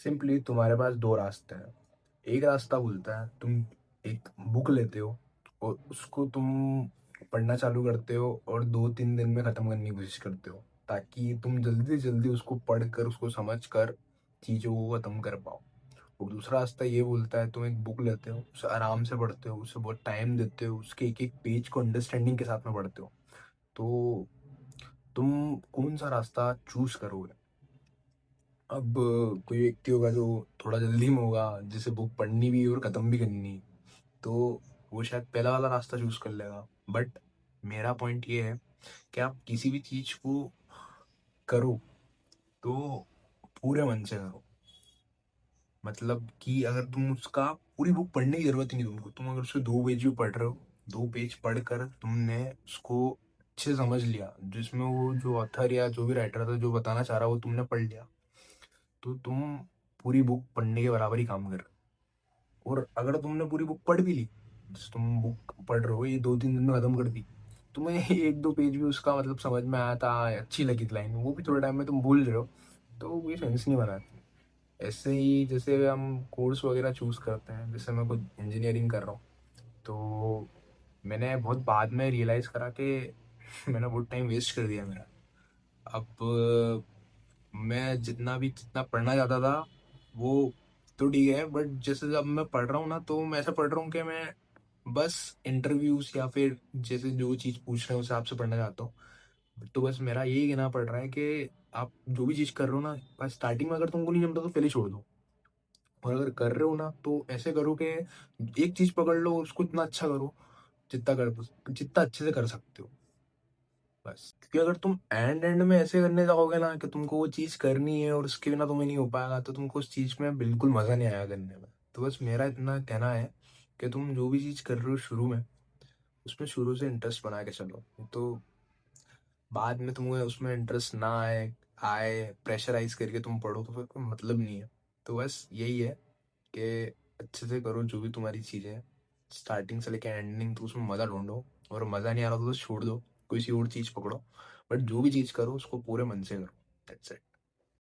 Simply तुम्हारे पास दो रास्ते हैं। एक रास्ता बोलता है तुम एक बुक लेते हो और उसको तुम पढ़ना चालू करते हो और 2-3 दिन में ख़त्म करने की कोशिश करते हो, ताकि तुम जल्दी जल्दी उसको पढ़ कर उसको समझ कर चीज़ों को ख़त्म कर पाओ। और दूसरा रास्ता ये बोलता है तुम एक बुक लेते हो, उसे आराम से पढ़ते हो, उसे बहुत टाइम देते हो, उसके एक एक पेज को अंडरस्टैंडिंग के साथ में पढ़ते हो। तो तुम कौन सा रास्ता चूज करोगे? अब कोई व्यक्ति होगा जो थोड़ा जल्दी में होगा, जिसे बुक पढ़नी भी और ख़त्म भी करनी, तो वो शायद पहला वाला रास्ता चूज कर लेगा। बट मेरा पॉइंट ये है कि आप किसी भी चीज़ को करो तो पूरे मन से करो। मतलब कि अगर तुम उसका पूरी बुक पढ़ने की जरूरत ही नहीं तुमको, तुम अगर उसके 2 पेज भी पढ़ रहे हो, 2 पेज पढ़कर तुमने उसको अच्छे से समझ लिया, जिसमें वो जो ऑथर या जो भी राइटर था जो बताना चाह रहा वो तुमने पढ़ लिया, तो तुम पूरी बुक पढ़ने के बराबर ही काम कर रहे हो। और अगर तुमने पूरी बुक पढ़ भी ली, जैसे तुम बुक पढ़ रहे हो ये 2-3 दिन में खत्म कर दी, तुम्हें 1-2 पेज भी उसका मतलब समझ में आया था, अच्छी लगी थी लाइन, वो भी थोड़े टाइम में तुम भूल रहे हो, तो कोई सेंस नहीं बनाती। ऐसे ही जैसे हम कोर्स वगैरह चूज़ करते हैं, जैसे मैं खुद इंजीनियरिंग कर रहा हूँ, तो मैंने बहुत बाद में रियलाइज़ करा कि मैंने बहुत टाइम वेस्ट कर दिया मेरा। अब मैं जितना पढ़ना चाहता था वो तो ठीक है, बट जैसे जब मैं पढ़ रहा हूँ ना, तो मैं ऐसा पढ़ रहा हूँ कि मैं बस इंटरव्यूज या फिर जैसे जो चीज़ पूछ रहे हैं उस हिसाब से पढ़ना चाहता हूँ। तो बस मेरा यही कहना पड़ रहा है कि आप जो भी चीज़ कर रहे हो ना, बस स्टार्टिंग में अगर तुमको नहीं जमता तो पहले छोड़ दो। और अगर कर रहे हो ना तो ऐसे करो कि एक चीज़ पकड़ लो, उसको इतना अच्छा करो जितना अच्छे से कर सकते हो, बस। क्योंकि अगर तुम एंड एंड में ऐसे करने जाओगे ना कि तुमको वो चीज़ करनी है और उसके बिना तुम्हें नहीं हो पाएगा, तो तुमको उस चीज़ में बिल्कुल मज़ा नहीं आएगा करने में। तो बस मेरा इतना कहना है कि तुम जो भी चीज़ कर रहे हो शुरू में, उसमें शुरू से इंटरेस्ट बना के चलो, तो बाद में तुम्हें उसमें इंटरेस्ट ना आए आए प्रेशराइज करके तुम पढ़ो तो फिर कोई मतलब नहीं है। तो बस यही है कि अच्छे से करो जो भी तुम्हारी चीज़ें हैं, स्टार्टिंग से लेकर एंडिंग, तो उसमें मज़ा ढूंढो। और मज़ा नहीं आ रहा तो छोड़ दो, कोई सी और चीज़ पकड़ो, बट जो भी चीज़ करो उसको पूरे मन से करो। That's it.